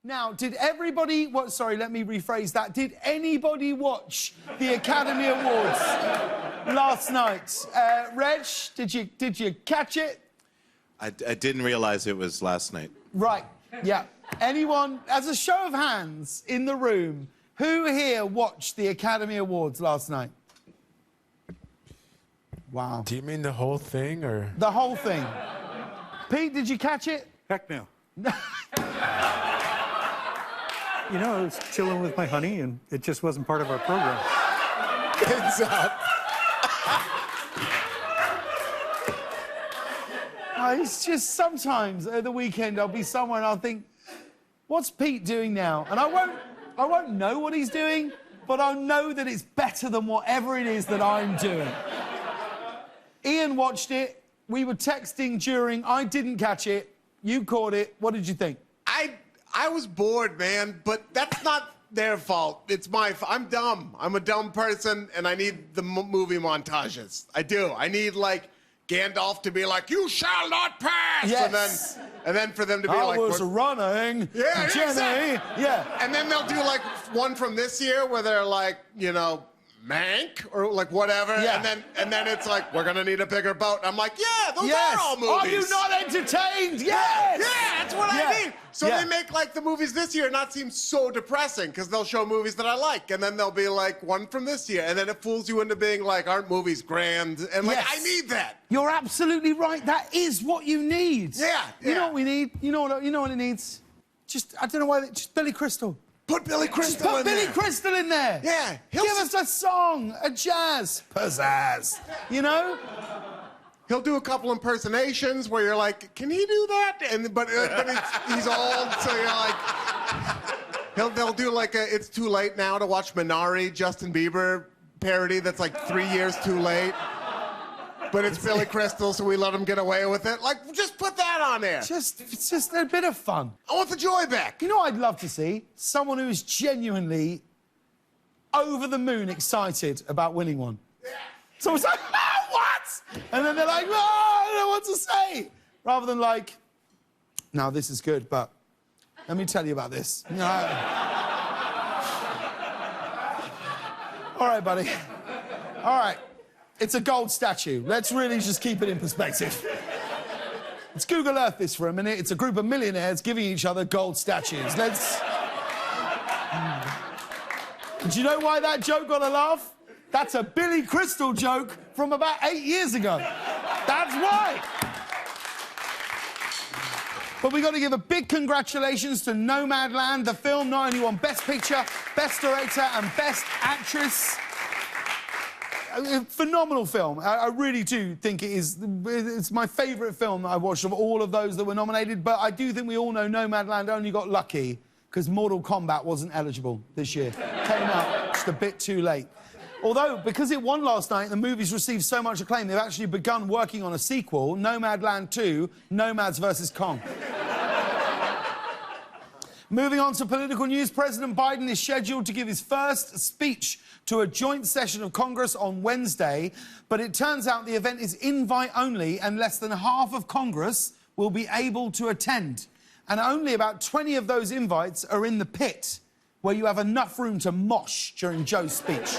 Now, did everybody... What? Sorry, let me rephrase that. Did anybody watch the Academy Awards last night? Reg, did you catch it? I didn't realize it was last night. Right, yeah. Anyone, as a show of hands in the room, who here watched the Academy Awards last night? Wow. Do you mean the whole thing, or...? The whole thing. Pete, did you catch it? Heck no. You know, I was chilling with my honey, and it just wasn't part of our program. Heads up. It's just sometimes at the weekend I'll be somewhere and I'll think, what's Pete doing now? And I won't know what he's doing, but I'll know that it's better than whatever it is that I'm doing. Ian watched it. We were texting during. I didn't catch it. You caught it. What did you think? I was bored, man, but that's not their fault. It's my fault. I'm dumb. I'm a dumb person, and I need the movie montages. I do. I need, like, Gandalf to be like, "You shall not pass!" Yes. And then for them to be I like... was running, Yeah, Jenny. exactly. Yeah. And then they'll do, like, one from this year where they're like, you know... Mank or like whatever, yeah. and then it's like, we're gonna need a bigger boat. I'm like, yeah, those are all movies. Are you not entertained? Yes. Yeah, that's what I mean. So they make like the movies this year not seem so depressing because they'll show movies that I like, and then they'll be like one from this year, and then it fools you into being like, aren't movies grand? And like, I need that. You're absolutely right. That is what you need. Yeah. You know what we need? You know what it needs? Just I don't know why. Just Billy Crystal. Put Billy Crystal in there. Put Billy Crystal in there. Yeah. Give us a song, a jazz, pizzazz. You know? He'll do a couple impersonations where you're like, can he do that? But he's old, so you're like... They'll do like a It's Too Late Now to Watch Minari, Justin Bieber parody that's like 3 years too late. But it's Billy Crystal, so we let him get away with it. Like, just put that on there. It's just a bit of fun. I want the joy back. You know what I'd love to see? Someone who is genuinely over the moon excited about winning one. Yeah. Someone's like, oh, what? And then they're like, oh, I don't know what to say. Rather than like, now this is good, but let me tell you about this. No. All right, buddy. All right. It's a gold statue. Let's really just keep it in perspective. Let's Google Earth this for a minute. It's a group of millionaires giving each other gold statues. Let's... Do you know why that joke got a laugh? That's a Billy Crystal joke from about 8 years ago. That's why. But we got to give a big congratulations to Nomadland, the film not only won Best Picture, Best Director and Best Actress. A phenomenal film. I really do think it is. It's my favourite film that I watched of all of those that were nominated, but I do think we all know Nomadland only got lucky because Mortal Kombat wasn't eligible this year. Came out just a bit too late. Although, because it won last night, the movie's received so much acclaim, they've actually begun working on a sequel, Nomadland 2, Nomads vs. Kong. Moving on to political news, President Biden is scheduled to give his first speech to a joint session of Congress on Wednesday, but it turns out the event is invite-only and less than half of Congress will be able to attend. And only about 20 of those invites are in the pit, where you have enough room to mosh during Joe's speech.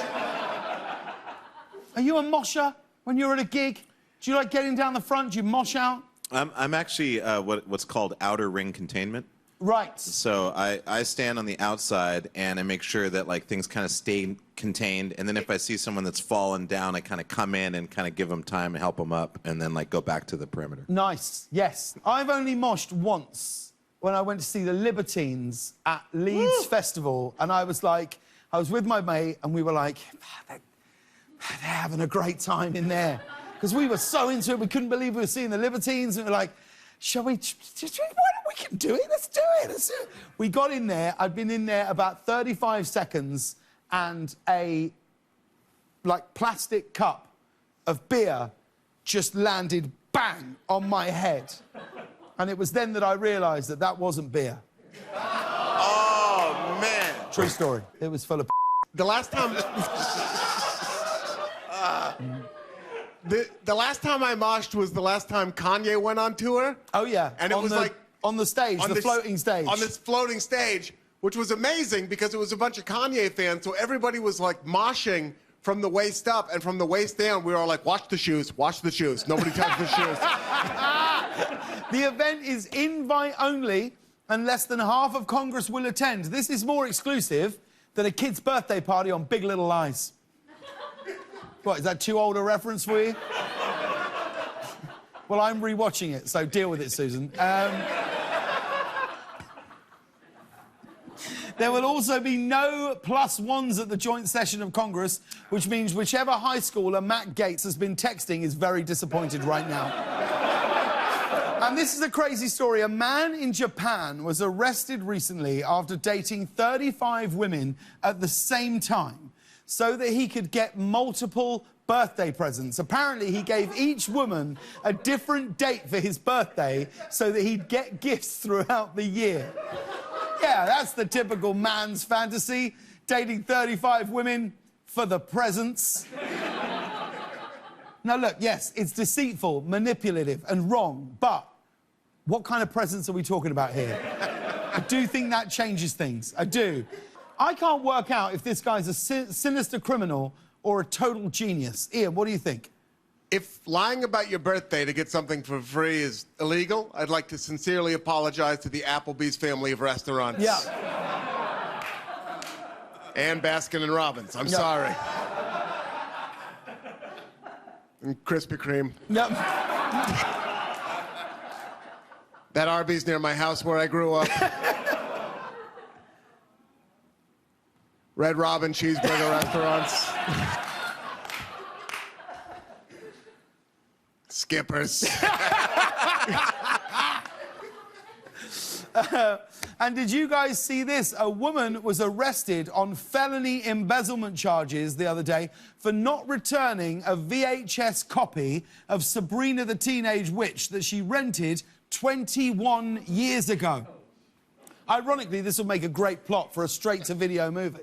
Are you a mosher when you're at a gig? Do you like getting down the front? Do you mosh out? I'm actually what's called outer ring containment. Right. So I stand on the outside and I make sure that like things kind of stay contained, and then if I see someone that's fallen down, I kind of come in and kind of give them time and help them up, and then like go back to the perimeter. Nice. Yes. I've only moshed once when I went to see the Libertines at Leeds Festival, and I was with my mate, and we were like, they're having a great time in there, because we were so into it, we couldn't believe we were seeing the Libertines, and we were like, shall we just, we can do it, let's do it, let's do it. We got in there, I'd been in there about 35 seconds, and a, like, plastic cup of beer just landed bang on my head. And it was then that I realised that that wasn't beer. Oh, man. True story. It was full of The last time... The last time I moshed was the last time Kanye went on tour. Oh, yeah. And it was like On the stage, the floating stage. On this floating stage, which was amazing because it was a bunch of Kanye fans, so everybody was like moshing from the waist up, and from the waist down, we were all like, watch the shoes, watch the shoes. Nobody touch the shoes. The event is invite only, and less than half of Congress will attend. This is more exclusive than a kid's birthday party on Big Little Lies. What, is that too old a reference for you? Well, I'm rewatching it, so deal with it, Susan. There will also be no +1s at the joint session of Congress, which means whichever high schooler Matt Gaetz has been texting is very disappointed right now. And this is a crazy story. A man in Japan was arrested recently after dating 35 women at the same time so that he could get multiple birthday presents. Apparently, he gave each woman a different date for his birthday so that he'd get gifts throughout the year. Yeah, that's the typical man's fantasy, dating 35 women for the presents. Now, look, yes, it's deceitful, manipulative, and wrong, but what kind of presents are we talking about here? I do think that changes things. I do. I can't work out if this guy's a sinister criminal or a total genius. Ian, what do you think? If lying about your birthday to get something for free is illegal, I'd like to sincerely apologize to the Applebee's family of restaurants. Yeah. And Baskin and Robbins. I'm sorry. And Krispy Kreme. Yep. That Arby's near my house where I grew up. Red Robin cheeseburger restaurants. Skippers. And did you guys see this? A woman was arrested on felony embezzlement charges the other day for not returning a VHS copy of Sabrina the Teenage Witch that she rented 21 years ago. Ironically, this will make a great plot for a straight-to-video movie.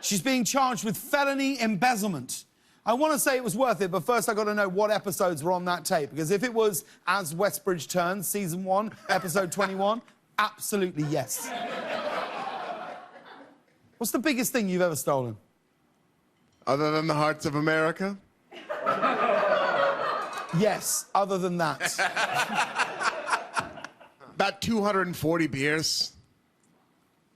She's being charged with felony embezzlement. I want to say it was worth it, but first I got to know what episodes were on that tape, because if it was As Westbridge Turns, Season 1, Episode 21, absolutely yes. What's the biggest thing you've ever stolen? Other than the hearts of America? Yes, other than that. About 240 beers.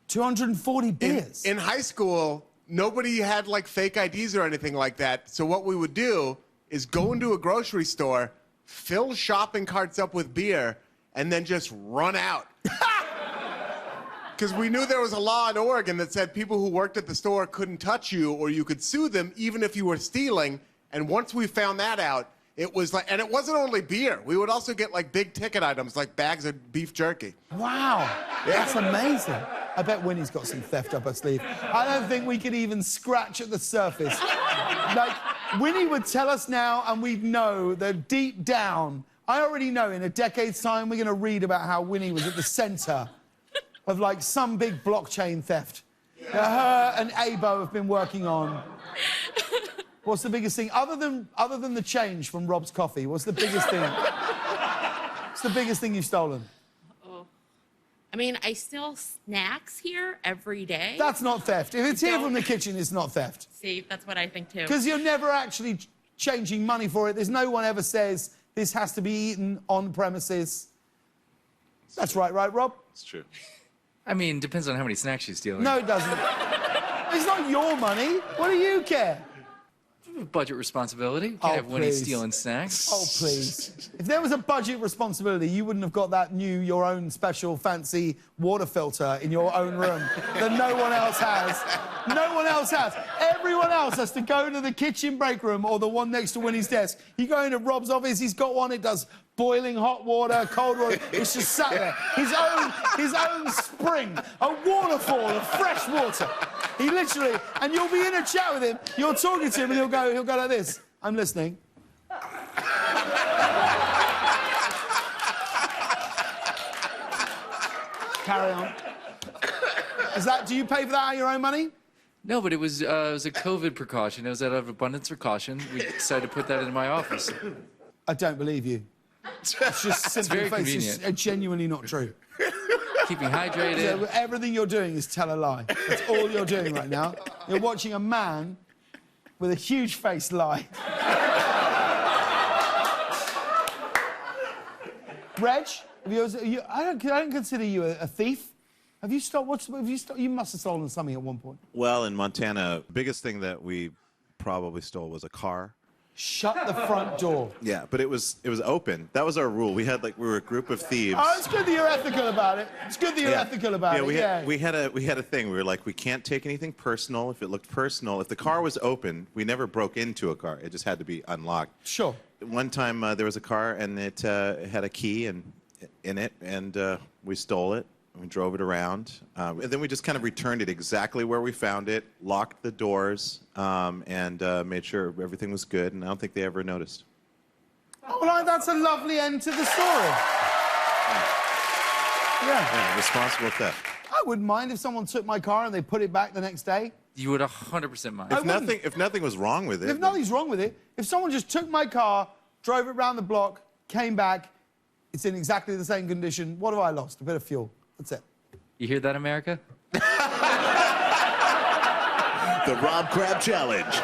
240 beers? In high school, nobody had like fake IDs or anything like that. So what we would do is go into a grocery store, fill shopping carts up with beer, and then just run out. Because we knew there was a law in Oregon that said people who worked at the store couldn't touch you or you could sue them even if you were stealing. And once we found that out, it was like, and it wasn't only beer. We would also get like big ticket items like bags of beef jerky. Wow, that's amazing. I bet Winnie's got some theft up her sleeve. I don't think we could even scratch at the surface. Like, Winnie would tell us now and we'd know that deep down, I already know in a decade's time we're going to read about how Winnie was at the centre of like some big blockchain theft that her and Abo have been working on. What's the biggest thing, other than the change from Rob's coffee, what's the biggest thing? What's the biggest thing you've stolen? Oh. I mean, I steal snacks here every day. That's not theft. If it's here from the kitchen, it's not theft. See, that's what I think too. Because you're never actually changing money for it. There's no one ever says this has to be eaten on premises. That's right, Rob? It's true. I mean, depends on how many snacks you steal. No, it doesn't. It's not your money. What do you care? Budget responsibility. Can't have Winnie stealing snacks. Oh, please. If there was a budget responsibility, you wouldn't have got that new, your own special fancy water filter in your own room that no one else has. No one else has. Everyone else has to go to the kitchen break room or the one next to Winnie's desk. You go into Rob's office, he's got one, it does boiling hot water, cold water. It's just sat there. His own spring, a waterfall of fresh water. He literally, and you'll be in a chat with him, you're talking to him, and he'll go like this. I'm listening. Carry on. Do you pay for that out of your own money? No, but it was a COVID precaution. It was out of abundance of caution. We decided to put that in my office. I don't believe you. It's just simply very it's convenient. just genuinely not true. Keeping hydrated. So everything you're doing is tell a lie. That's all you're doing right now. You're watching a man with a huge face lie. Reg, I don't consider you a thief. Have you stopped? You must have stolen something at one point. Well, in Montana, biggest thing that we probably stole was a car. Shut the front door. Yeah, but it was open. That was our rule. We were a group of thieves. Oh, it's good that you're ethical about it. It's good that you're ethical about it. We had a thing. We were like, we can't take anything personal. If it looked personal, if the car was open, we never broke into a car. It just had to be unlocked. Sure. One time there was a car and it had a key in it, and we stole it. We drove it around, and then we just kind of returned it exactly where we found it, locked the doors, and made sure everything was good, and I don't think they ever noticed. Oh, well, that's a lovely end to the story. Yeah. Responsible theft. I wouldn't mind if someone took my car and they put it back the next day. You would 100% mind. If nothing was wrong with it. If nothing's wrong with it, if someone just took my car, drove it around the block, came back, it's in exactly the same condition, what have I lost? A bit of fuel. That's it. You hear that, America? The Rob Crab Challenge.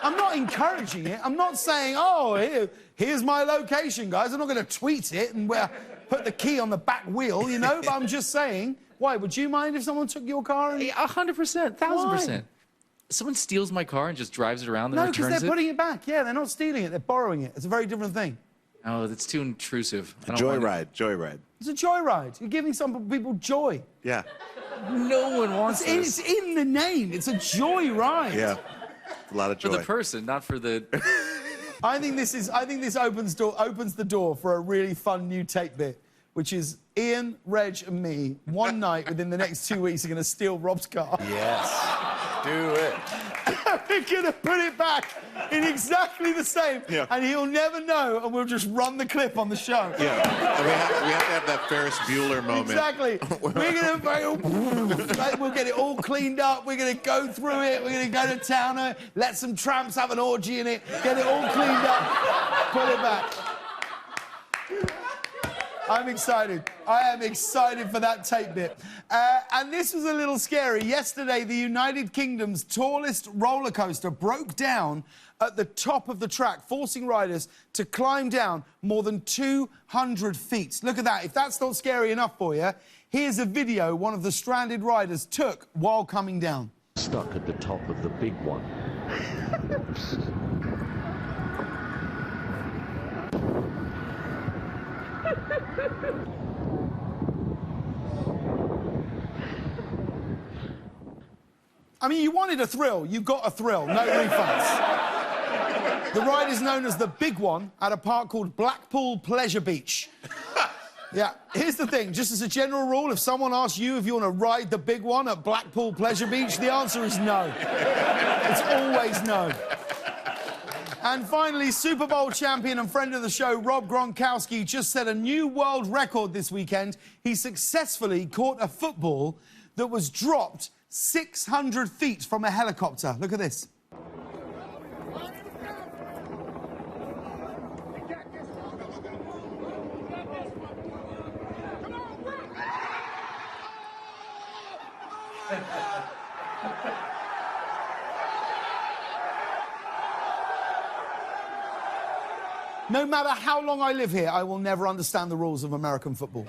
I'm not encouraging it. I'm not saying, oh, here's my location, guys. I'm not going to tweet it and put the key on the back wheel, you know? But I'm just saying, why? Would you mind if someone took your car? 100%, 1000%. Someone steals my car and just drives it around and No, returns because it? they're putting it back. Yeah, they're not stealing it. They're borrowing it. It's a very different thing. Oh, that's too intrusive. I don't want it. Joyride. It's a joyride. You're giving some people joy. Yeah. No one wants It's this. in the name. It's a joyride. Yeah. A lot of joy. For the person, not for the... I think this opens the door for a really fun new tape bit, which is Ian, Reg, and me one night within the next 2 weeks are going to steal Rob's car. Yes. Do it. We're going to put it back in exactly the same, and he'll never know, and we'll just run the clip on the show. Yeah. And we have to have that Ferris Bueller moment. Exactly. We'll get it all cleaned up. We're going to go through it. We're going to go to town, let some tramps have an orgy in it, get it all cleaned up, put it back. I'm excited. I am excited for that tape bit. And this was a little scary. Yesterday, the United Kingdom's tallest roller coaster broke down at the top of the track, forcing riders to climb down more than 200 feet. Look at that. If that's not scary enough for you, here's a video one of the stranded riders took while coming down. Stuck at the top of the big one. I mean, you wanted a thrill. You got a thrill. No refunds. The ride is known as the Big One at a park called Blackpool Pleasure Beach. Yeah, here's the thing. Just as a general rule, if someone asks you if you want to ride the Big One at Blackpool Pleasure Beach, the answer is no. It's always no. And finally, Super Bowl champion and friend of the show, Rob Gronkowski, just set a new world record this weekend. He successfully caught a football that was dropped 600 feet from a helicopter. Look at this. No matter how long I live here, I will never understand the rules of American football.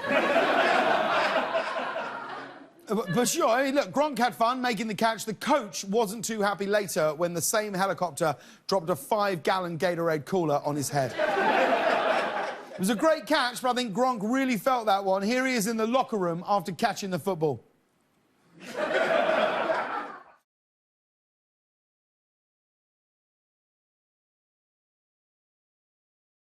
But sure, I mean, look, Gronk had fun making the catch. The coach wasn't too happy later when the same helicopter dropped a 5-gallon Gatorade cooler on his head. It was a great catch, but I think Gronk really felt that one. Here he is in the locker room after catching the football.